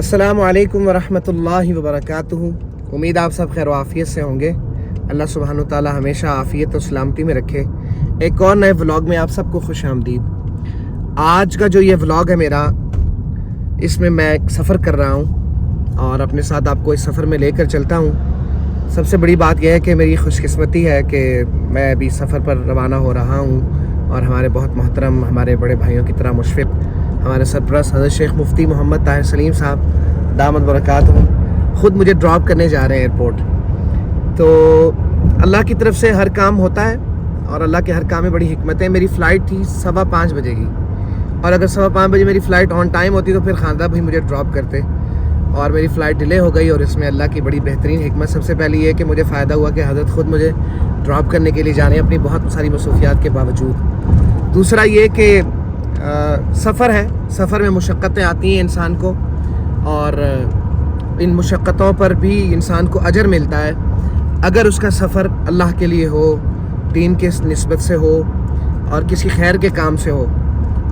अस्सलामु अलैकुम वरहमतुल्लाहि वबरकातुहू। उम्मीद आप सब खैर आफ़ियत से होंगे। अल्लाह सुब्हानहू तआला हमेशा आफ़ियत और सलामती में रखे। एक और नए व्लॉग में आप सबको खुश आमदीद। आज का जो ये व्लॉग है मेरा, इसमें मैं एक सफ़र कर रहा हूँ और अपने साथ आपको इस सफ़र में लेकर चलता हूँ। सबसे बड़ी बात यह है कि मेरी खुशकिस्मती है कि मैं अभी सफ़र पर रवाना हो रहा हूँ और हमारे बहुत मोहतरम, हमारे बड़े भाइयों की तरह मुशफ़िक़, हमारे सरपरस्त हज़रत शेख मुफ्ती मोहम्मद ताहिर सलीम साहब दामद बरकातुहू ख़ुद मुझे ड्रॉप करने जा रहे हैं एयरपोर्ट। तो अल्लाह की तरफ से हर काम होता है और अल्लाह के हर काम में बड़ी हिकमत है। मेरी फ़्लाइट थी 5:15 बजे की, और अगर 5:15 बजे मेरी फ़्लाइट ऑन टाइम होती तो फिर खानदा भाई मुझे ड्रॉप करते, और मेरी फ़्लाइट डिले हो गई। और इसमें अल्लाह की बड़ी बेहतरीन हिकमत सबसे पहले ये कि मुझे फ़ायदा हुआ कि हज़रत ख़ुद मुझे ड्रॉप करने के लिए जा रहे हैं अपनी बहुत सारी मसरूफ़ियात के बावजूद। दूसरा ये कि सफ़र है, सफ़र में मुशक्क़तें आती हैं इंसान को, और इन मुशक्क़तों पर भी इंसान को अजर मिलता है अगर उसका सफ़र अल्लाह के लिए हो, दीन के निस्बत से हो और किसी खैर के काम से हो।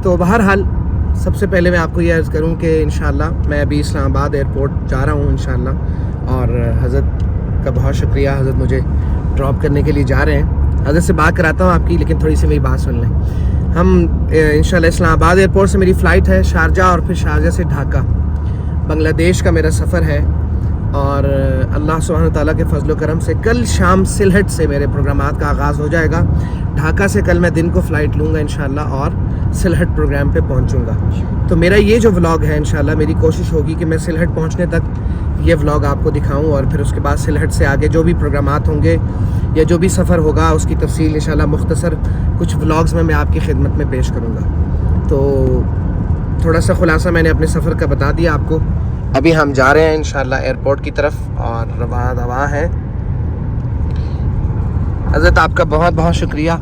तो बहरहाल सबसे पहले मैं आपको ये अर्ज़ करूँ कि इंशाअल्लाह मैं अभी इस्लामाबाद एयरपोर्ट जा रहा हूँ इंशाअल्लाह, और हज़रत का बहुत शुक्रिया, हज़रत मुझे ड्रॉप करने के लिए जा रहे हैं। हज़रत से बात कराता हूँ आपकी, लेकिन थोड़ी सी मेरी बात सुन लें। हम इंशाअल्लाह इस्लामाबाद एयरपोर्ट से मेरी फ़्लाइट है शारजा, और फिर शारजा से ढाका, बांग्लादेश का मेरा सफ़र है। और अल्लाह सुब्हानहू तआला के फजल करम से कल शाम सिलहट से मेरे प्रोग्रामात का आगाज़ हो जाएगा। ढाका से कल मैं दिन को फ़्लाइट लूँगा इंशाअल्लाह और सिलहट प्रोग्राम पे पहुँचूँगा। तो मेरा ये जो व्लॉग है इंशाअल्लाह मेरी कोशिश होगी कि मैं सिलहट पहुँचने तक ये व्लॉग आपको दिखाऊँ, और फिर उसके बाद सिलहट से आगे जो भी प्रोग्रामात होंगे या जो भी सफ़र होगा उसकी तफसील इंशाअल्लाह मुख्तसर कुछ व्लॉग्स में मैं आपकी खिदमत में पेश करूँगा। तो थोड़ा सा खुलासा मैंने अपने सफ़र का बता दिया आपको। अभी हम जा रहे हैं इंशाअल्लाह एयरपोर्ट की तरफ और रवा है। हज़रत आपका बहुत बहुत शुक्रिया,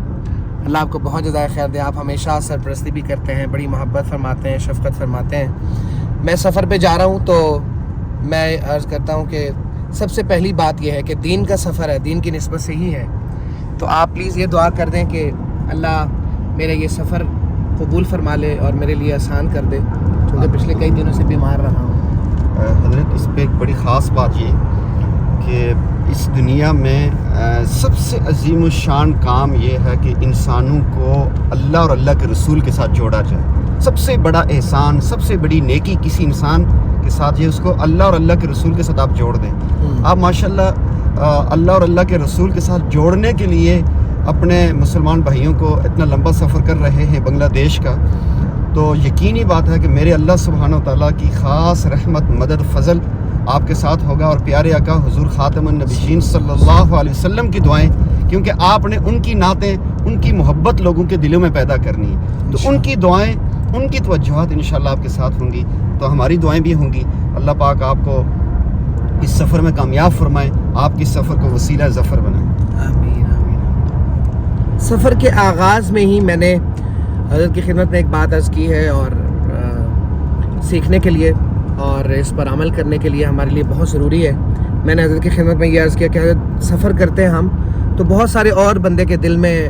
अल्लाह आपको बहुत ज़्यादा खैर दे। आप हमेशा सरपरस्ती भी करते हैं, बड़ी मोहब्बत फरमाते हैं, शफ़क़त फरमाते हैं। मैं सफ़र पे जा रहा हूँ तो मैं अर्ज़ करता हूँ कि सबसे पहली बात यह है कि दीन का सफ़र है, दीन की निस्बत से ही है। तो आप प्लीज़ ये दुआ कर दें कि अल्लाह मेरा ये सफ़र कबूल फरमा ले और मेरे लिए आसान कर दे, क्योंकि पिछले कई दिनों से बीमार रहा हूँ। हज़रत इस पे एक बड़ी ख़ास बात ये कि इस दुनिया में सबसे अजीम शान काम ये है कि इंसानों को अल्लाह और अल्लाह के रसूल के साथ जोड़ा जाए। सबसे बड़ा एहसान, सबसे बड़ी नेकी किसी इंसान के साथ ये उसको अल्लाह और अल्लाह के रसूल के साथ आप जोड़ दें। आप माशाल्लाह अल्लाह और अल्लाह के रसूल के साथ जोड़ने के लिए अपने मुसलमान भाइयों को इतना लंबा सफ़र कर रहे हैं बांग्लादेश का, तो यकीनी बात है कि मेरे अल्लाह सुब्हानहू तआला की ख़ास रहमत, मदद, फ़ज़ल आपके साथ होगा, और प्यारे आका हुज़ूर ख़ातमुन नबीयीन सल्लल्लाहु अलैहि वसल्लम की दुआएं, क्योंकि आपने उनकी नातें, उनकी मोहब्बत लोगों के दिलों में पैदा करनी है, तो उनकी दुआएं, उनकी तवज्जुहात इंशाअल्लाह आपके साथ होंगी, तो हमारी दुआएं भी होंगी। अल्लाह पाक आपको इस सफ़र में कामयाब फरमाए, आपकी सफ़र को वसीला ज़फ़र बनाए। आमीन आमीन। सफ़र के आगाज़ में ही मैंने हज़रत की खिदमत में एक बात अर्ज़ की है, और सीखने के लिए और इस पर अमल करने के लिए हमारे लिए बहुत ज़रूरी है। मैंने हज़रत की खिदमत में ये अर्ज़ किया कि हज़रत सफ़र करते हैं हम तो बहुत सारे और बंदे के दिल में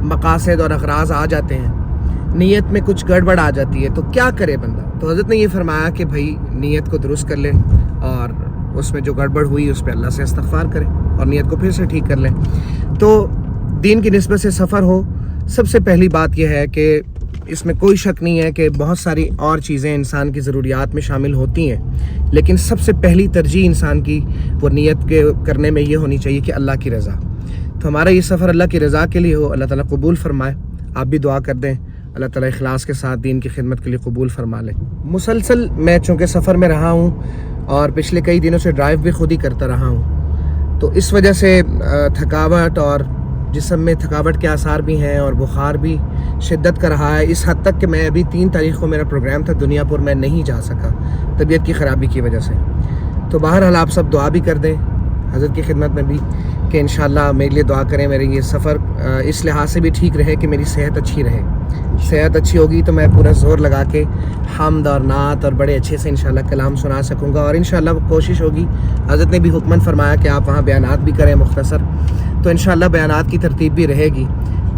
मकासद और अग़राज़ आ जाते हैं, नीयत में कुछ गड़बड़ आ जाती है, तो क्या करे बंदा। तो हज़रत ने ये फरमाया कि भाई नीयत को दुरुस्त कर ले, और उसमें जो गड़बड़ हुई उस पर अल्लाह से इस्तग़फ़ार करें और नीयत को फिर से ठीक कर लें। तो दीन की निस्बत से सफ़र हो, सबसे पहली बात यह है कि इसमें कोई शक नहीं है कि बहुत सारी और चीज़ें इंसान की ज़रूरियात में शामिल होती हैं, लेकिन सबसे पहली तरजीह इंसान की वो नीयत के करने में ये होनी चाहिए कि अल्लाह की रज़ा। तो हमारा ये सफ़र अल्लाह की रज़ा के लिए हो, अल्लाह ताला कबूल फ़रमाए। आप भी दुआ कर दें अल्लाह ताला इखलास के साथ दीन की खिदमत के लिए कबूल फ़रमा ले। मुसलसल मैं चूँकि सफ़र में रहा हूँ और पिछले कई दिनों से ड्राइव भी खुद ही करता रहा हूँ, तो इस वजह से थकावट और जिस्म में थकावट के आसार भी हैं, और बुखार भी शिद्दत का रहा है, इस हद तक कि मैं अभी 3 तारीख़ को मेरा प्रोग्राम था दुनियापुर, मैं नहीं जा सका तबीयत की ख़राबी की वजह से। तो बहरहाल आप सब दुआ भी कर दें हज़रत की खिदमत में भी कि इंशाअल्लाह मेरे लिए दुआ करें, मेरे ये सफ़र इस लिहाज से भी ठीक रहे कि मेरी सेहत अच्छी रहे। सेहत अच्छी होगी तो मैं पूरा ज़ोर लगा के हम्द और नात और बड़े अच्छे से इंशाअल्लाह कलाम सुना सकूँगा, और इंशाअल्लाह कोशिश होगी, हज़रत ने भी हुक्मन फरमाया कि आप वहाँ बयानात भी करें मुख्तसर, तो इंशाअल्लाह बयानात की तरतीब भी रहेगी।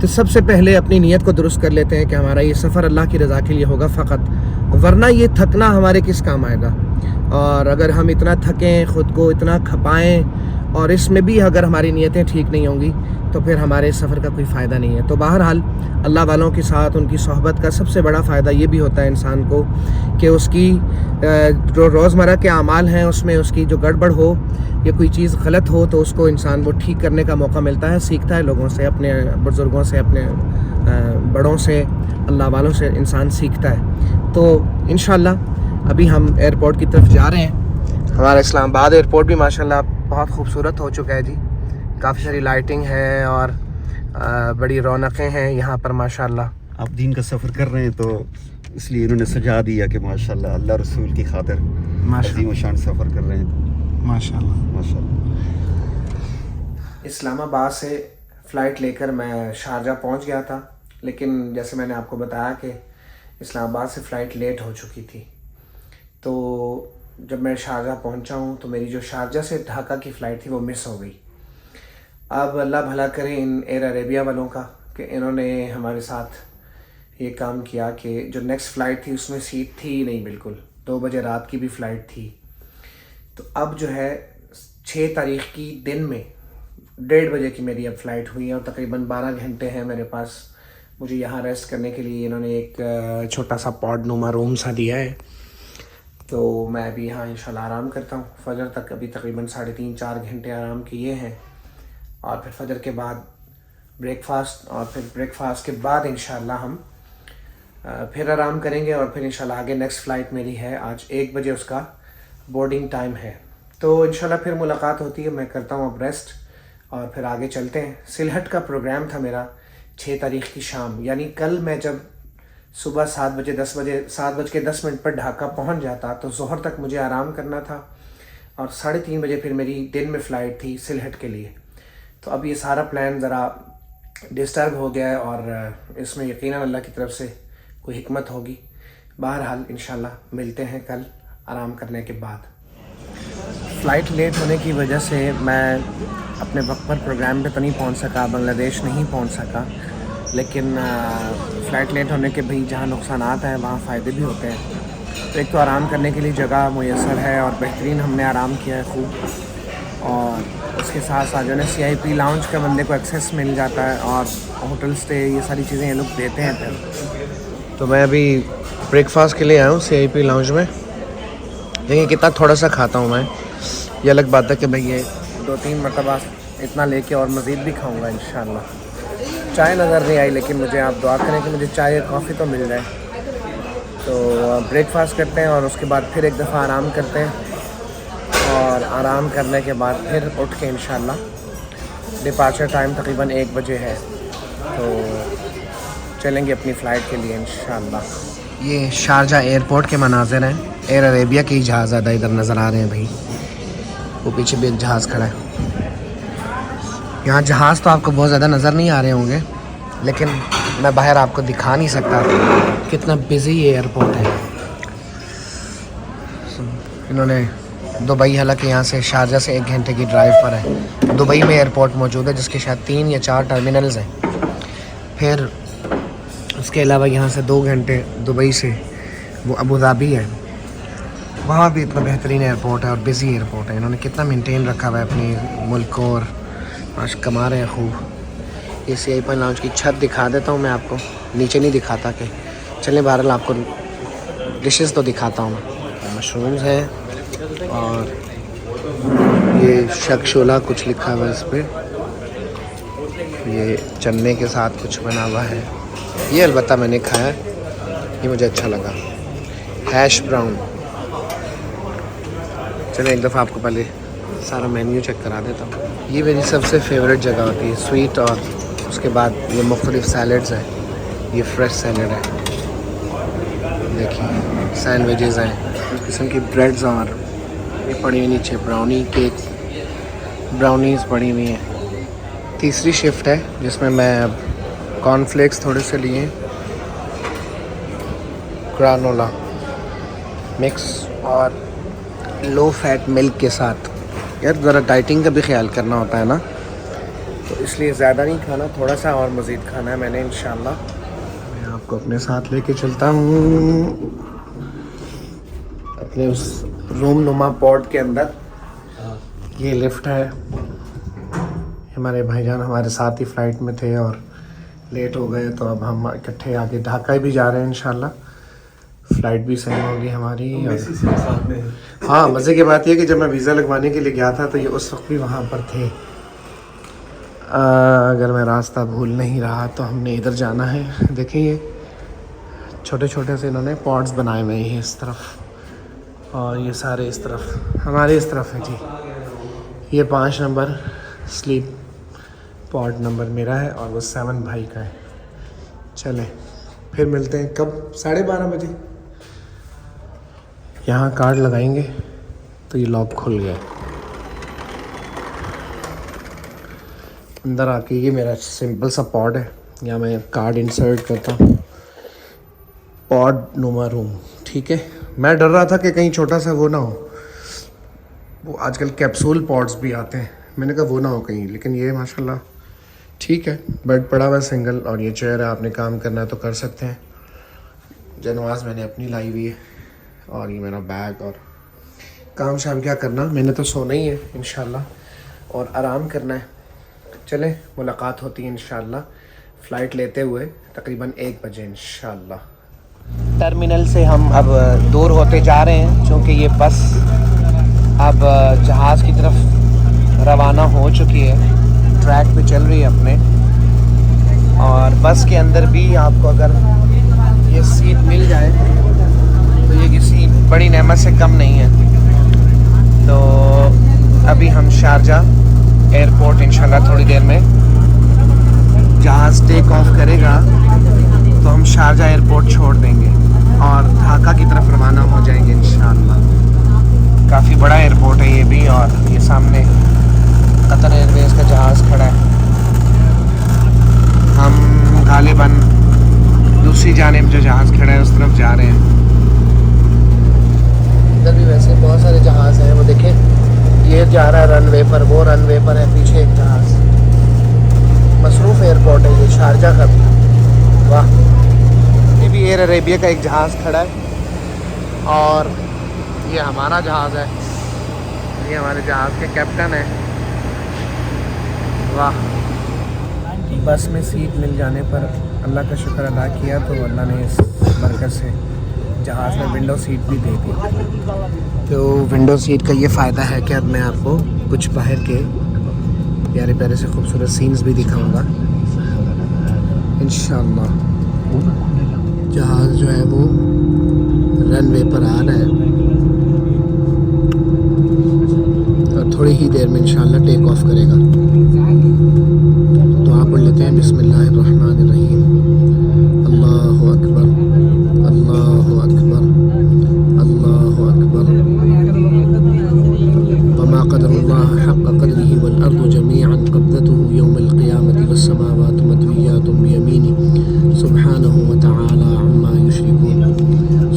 तो सबसे पहले अपनी नीयत को दुरुस्त कर लेते हैं कि हमारा ये सफ़र अल्लाह की रज़ा के लिए होगा फ़कत, वरना ये थकना हमारे किस काम आएगा। और अगर हम इतना थकें, ख़ुद को इतना खपाएं और इसमें भी अगर हमारी नीयतें ठीक नहीं होंगी तो फिर हमारे सफ़र का कोई फ़ायदा नहीं है। तो बहरहाल अल्लाह वालों के साथ उनकी सोहबत का सबसे बड़ा फ़ायदा ये भी होता है इंसान को कि उसकी जो रोज़मर्रा के अमाल हैं उसमें उसकी जो गड़बड़ हो या कोई चीज़ गलत हो तो उसको इंसान वो ठीक करने का मौका मिलता है, सीखता है लोगों से, अपने बुज़ुर्गों से, अपने बड़ों से, अल्लाह वालों से इंसान सीखता है। तो इंशाअल्लाह अभी हम एयरपोर्ट की तरफ जा रहे हैं। हमारा इस्लामाबाद एयरपोर्ट भी माशाल्लाह बहुत खूबसूरत हो चुका है जी। काफ़ी सारी लाइटिंग है और बड़ी रौनकें हैं यहाँ पर माशाल्लाह। आप दीन का सफ़र कर रहे हैं तो इसलिए इन्होंने सजा दिया कि माशाल्लाह अल्लाह रसूल की खातिर अजीम शान सफ़र कर रहे हैं। माशाल्लाह माशाल्लाह। इस्लामाबाद से फ़्लाइट लेकर मैं शारजा पहुँच गया था, लेकिन जैसे मैंने आपको बताया कि इस्लामाबाद से फ़्लाइट लेट हो चुकी थी। तो जब मैं शारजा पहुँचा हूँ तो मेरी जो शारजा से ढाका की फ़्लाइट थी वो मिस हो गई। अब अल्लाह भला करे इन एयर अरेबिया वालों का कि इन्होंने हमारे साथ ये काम किया कि जो नेक्स्ट फ़्लाइट थी उसमें सीट थी ही नहीं बिल्कुल। 2 बजे रात की भी फ़्लाइट थी। तो अब जो है 6 तारीख़ की दिन में 1:30 बजे की मेरी अब फ़्लाइट हुई है और तकरीबन 12 घंटे हैं मेरे पास। मुझे यहाँ रेस्ट करने के लिए इन्होंने एक छोटा सा पॉड नुमा रूम सा दिया है। तो मैं अभी यहाँ इंशाल्लाह आराम करता हूँ। फ़जर तक अभी तकरीबन 3.5-4 घंटे आराम किए हैं और फिर फ़जर के बाद ब्रेकफ़ास्ट और फिर ब्रेकफ़ास्ट के बाद इंशाल्लाह हम फिर आराम करेंगे और फिर इंशाल्लाह आगे नेक्स्ट फ़्लाइट मेरी है आज 1 बजे, उसका बोर्डिंग टाइम है। तो इंशाल्लाह फिर मुलाकात होती है। मैं करता हूँ अब रेस्ट और फिर आगे चलते हैं। सिलहट का प्रोग्राम था मेरा 6 तारीख़ की शाम, यानी कल मैं जब सुबह 7 बज के 10 मिनट पर ढाका पहुँच जाता तो ज़ोहर तक मुझे आराम करना था और 3:30 बजे फिर मेरी दिन में फ़्लाइट थी सिलहट के लिए। तो अब ये सारा प्लान ज़रा डिस्टर्ब हो गया है और इसमें यकीनन अल्लाह की तरफ से कोई हिकमत होगी। बहरहाल इंशाल्लाह मिलते हैं कल आराम करने के बाद। फ़्लाइट लेट होने की वजह से मैं अपने वक्त पर प्रोग्राम पे तो नहीं पहुंच सका, बांग्लादेश नहीं पहुंच सका, लेकिन फ़्लाइट लेट होने के भी जहाँ नुकसानात हैं वहाँ फ़ायदे भी होते हैं। तो एक तो आराम करने के लिए जगह मुयस्सर है और बेहतरीन हमने आराम किया है खूब, और उसके साथ साथ जो है CIP लाउंज का बंदे को एक्सेस मिल जाता है और होटल स्टे ये सारी चीज़ें ये लोग देते हैं। फिर तो मैं अभी ब्रेकफास्ट के लिए आया हूँ CIP लाउंज में। देखिए कितना थोड़ा सा खाता हूँ मैं, ये अलग बात है कि भाई ये 2-3 मरतबा इतना लेके और मज़ीद भी खाऊँगा इंशाल्लाह। चाय नज़र नहीं आई, लेकिन मुझे आप दुआ करें कि मुझे चाय या कॉफ़ी तो मिल जाए। तो ब्रेकफास्ट करते हैं और उसके बाद फिर एक दफ़ा आराम करते हैं और आराम करने के बाद फिर उठ के इंशाल्लाह डिपार्चर टाइम तकरीबन 1 बजे है तो चलेंगे अपनी फ़्लाइट के लिए इंशाल्लाह। ये शारजा एयरपोर्ट के मनाज़िर हैं। एयर अरेबिया के ही जहाज़ ज़्यादा इधर नज़र आ रहे हैं भाई। वो पीछे भी एक जहाज़ खड़ा है। यहाँ जहाज़ तो आपको बहुत ज़्यादा नज़र नहीं आ रहे होंगे, लेकिन मैं बाहर आपको दिखा नहीं सकता कितना बिज़ी ये एयरपोर्ट है। इन्होंने दुबई, हालांकि यहाँ से शारजा से 1 घंटे की ड्राइव पर है। दुबई में एयरपोर्ट मौजूद है जिसके शायद 3 या 4 टर्मिनल्स हैं। फिर उसके अलावा यहाँ से 2 घंटे दुबई से वो अबू धाबी है, वहाँ भी इतना बेहतरीन एयरपोर्ट है और बिज़ी एयरपोर्ट है। इन्होंने कितना मेंटेन रखा हुआ है अपने मुल्क को और आज कमा रहे हैं खूब। ये CIP लाउंज की छत दिखा देता हूँ मैं आपको, नीचे नहीं दिखाता कि चलें। बहरहाल आपको डिशेस तो दिखाता हूँ मैं। मशरूम्स हैं और ये शक-शोला कुछ लिखा हुआ है इस पर, ये चने के साथ कुछ बना हुआ है। ये अलबत्ता मैंने खाया, ये मुझे अच्छा लगा। Hash brown. चलिए एक दफ़ा आपको पहले सारा मेन्यू चेक करा देता हूँ। ये मेरी सबसे फेवरेट जगह होती है, स्वीट, और उसके बाद ये मुख्तलिफ सैलड्स हैं। ये फ्रेश सैलड है, देखिए सैंडविचेस हैं, इस किस्म की ब्रेड्स, और ये पड़ी हुई नीचे ब्राउनी केक, ब्राउनीज़ पड़ी हुई हैं। तीसरी शिफ्ट है जिसमें मैं कॉर्नफ्लेक्स थोड़े से लिए, ग्रानोला मिक्स और लो फैट मिल्क के साथ। यार ज़रा डाइटिंग का भी ख्याल करना होता है ना, तो इसलिए ज़्यादा नहीं खाना, थोड़ा सा और मज़ीद खाना है मैंने इंशाल्लाह। मैं आपको अपने साथ लेके चलता हूँ अपने उस रूम नुमा पॉड के अंदर। ये लिफ्ट है। हमारे भाईजान हमारे साथ ही फ़्लाइट में थे और लेट हो गए, तो अब हम इकट्ठे आगे ढाका भी जा रहे हैं इंशाल्लाह। फ़्लाइट भी सही होगी हमारी। हाँ, मज़े की बात यह कि जब मैं वीज़ा लगवाने के लिए गया था तो ये उस वक्त भी वहाँ पर थे। अगर मैं रास्ता भूल नहीं रहा तो हमने इधर जाना है। देखें ये छोटे छोटे से इन्होंने पॉड्स बनाए हुए हैं इस तरफ, और ये सारे इस तरफ, हमारे इस तरफ है जी। ये 5 नंबर स्लीप पॉड नंबर मेरा है और वो 7 भाई का है। चलें फिर मिलते हैं कब, 12:30 बजे। यहाँ कार्ड लगाएंगे तो ये लॉक खुल गया। अंदर आके ये मेरा सिंपल सा पॉड है, यहाँ मैं कार्ड इंसर्ट करता हूँ। पॉड नुमा रूम, ठीक है। मैं डर रहा था कि कहीं छोटा सा वो ना हो, वो आजकल कैप्सूल पॉड्स भी आते हैं, मैंने कहा वो ना हो कहीं, लेकिन ये माशाल्लाह ठीक है। बेड पड़ा हुआ है सिंगल, और ये चेयर है, आपने काम करना है तो कर सकते हैं। जनवाज मैंने अपनी लाई हुई है, और ये मेरा बैग, और काम शाम क्या करना, मैंने तो सोना ही है इंशाल्लाह और आराम करना है। चलें मुलाकात होती है इंशाल्लाह फ़्लाइट लेते हुए तकरीबन 1 बजे इंशाल्लाह। टर्मिनल से हम अब दूर होते जा रहे हैं, क्योंकि ये बस अब जहाज़ की तरफ रवाना हो चुकी है, ट्रैक पे चल रही है अपने। और बस के अंदर भी आपको अगर ये सीट मिल जाए तो ये किसी बड़ी नेमत से कम नहीं है। तो अभी हम शारजा एयरपोर्ट इंशाल्लाह थोड़ी देर में, जहाज़ टेक ऑफ करेगा तो हम शारजा एयरपोर्ट छोड़ देंगे और ढाका की तरफ रवाना हो जाएंगे इंशाल्लाह। काफ़ी बड़ा एयरपोर्ट है ये भी, और ये सामने कतर एयरवेज़ का जहाज़ खड़ा है। हम गालिबन दूसरी जानिब जो जहाज़ खड़ा है उस तरफ जा रहे हैं। इधर भी वैसे बहुत सारे जहाज़ हैं, वो देखें ये जा रहा है रनवे पर, वो रनवे पर है पीछे एक जहाज़। मसरूफ़ एयरपोर्ट है ये शारजा का भी। वाह, ये भी एयर अरेबिया का एक जहाज़ खड़ा है, और ये हमारा जहाज़ है, ये हमारे जहाज़ के कैप्टन है। वाह, बस में सीट मिल जाने पर अल्लाह का शुक्र अदा किया, तो अल्लाह ने इस बरकत से जहाज़ में विंडो सीट भी दे दी। तो विंडो सीट का ये फ़ायदा है कि अब मैं आपको कुछ बाहर के प्यारे प्यारे से खूबसूरत सीन्स भी दिखाऊंगा इंशाल्लाह। जहाज़ जो है वो रनवे पर आ रहा है और थोड़ी ही देर में इंशाल्लाह टेक ऑफ करेगा। तो आप पढ़ लेते हैं बिस्मिल्लाहिर्रहमानिर्रहीम। अल्लाहु अकबर, अल्लाहु अकबर, अल्लाहु अकबर। वमा क़दरुल्लाह हक़्क़ क़द्रिही वल अर्दु जमीअन क़ब्दतुहु यौमल क़ियामति वस समावातु मत्विय्यातुन बियमीनिही सुब्हानहु व तआला अम्मा युश्रिकून।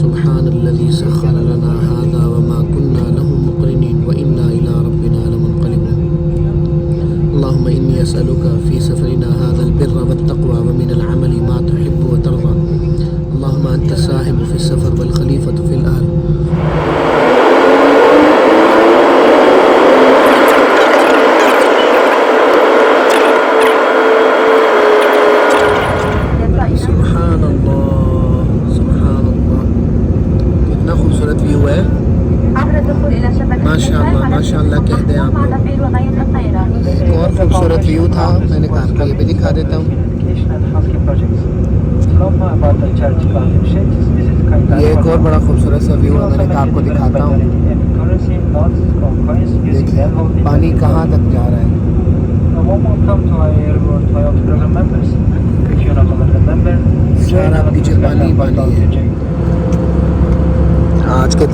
सुब्हानल्लज़ी सख़्ख़र लना हाज़ा वमा कुन्ना लहु मुक़रिनीन व इन्ना इला रब्बिना लमुनक़लिबून। अल्लाहुम्मा इन्नी असअलुका फ़ी सफ़रिना हाज़ल बिर्र वत्तक़वा व मिनल अमली मा तुहिब्बु व तर्ज़ा। अल्लाहुम्मा अंता साहिबु फ़िस सफ़र वल ख़लीफ़तु फ़िल अहल। माशाल्लाह माशाल्लाह कह दें आप लोग। एक और खूबसूरत व्यू था, मैंने कहा आपको ये भी दिखा देता हूँ। ये एक और बड़ा खूबसूरत सा व्यू है, मैंने कहा आपको दिखाता हूँ। देखिए पानी कहाँ तक जा रहा है। सारा पीछे पानी पानी है। आज के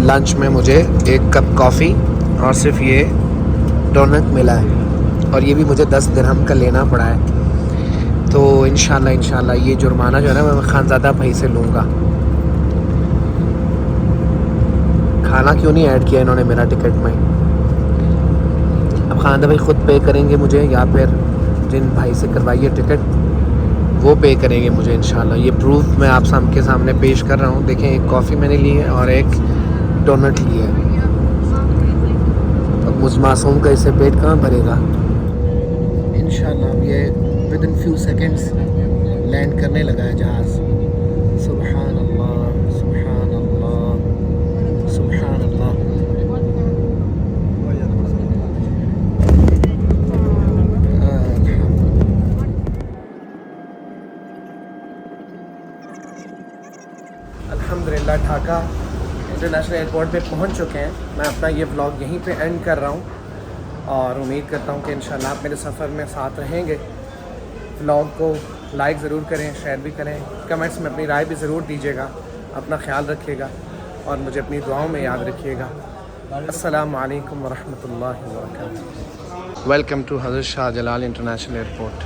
लंच में मुझे 1 कप कॉफ़ी और सिर्फ ये डोनट मिला है, और ये भी मुझे 10 दिरहम का लेना पड़ा है। तो इंशाल्लाह ये जुर्माना जो है ना मैं खानज़ादा भाई से लूँगा। खाना क्यों नहीं ऐड किया इन्होंने मेरा टिकट में। अब खानज़ादा भाई ख़ुद पे करेंगे मुझे, या फिर जिन भाई से करवाइए टिकट वो पे करेंगे मुझे इंशाल्लाह। ये प्रूफ मैं आप सबके सामने पेश कर रहा हूँ। देखें एक कॉफ़ी मैंने ली है और एक डोनट लिए। अब मुझ मासूम का इससे पेट कहाँ भरेगा। इंशाल्लाह अब ये with in few seconds land करने लगा है जहाज़। सुभान अल्लाह, सुभान अल्लाह, सुभान अल्लाह। अल्हम्दुलिल्लाह ढाका इंटरनेशनल एयरपोर्ट पे पहुंच चुके हैं। मैं अपना ये व्लॉग यहीं पे एंड कर रहा हूं और उम्मीद करता हूं कि इंशाल्लाह आप मेरे सफ़र में साथ रहेंगे। व्लॉग को लाइक ज़रूर करें, शेयर भी करें, कमेंट्स में अपनी राय भी ज़रूर दीजिएगा। अपना ख्याल रखिएगा और मुझे अपनी दुआओं में याद रखिएगा। अस्सलामु अलैकुम व रहमतुल्लाहि व बरकातुहू। वेलकम टू हज़रत शाहजलाल इंटरनेशनल एयरपोर्ट।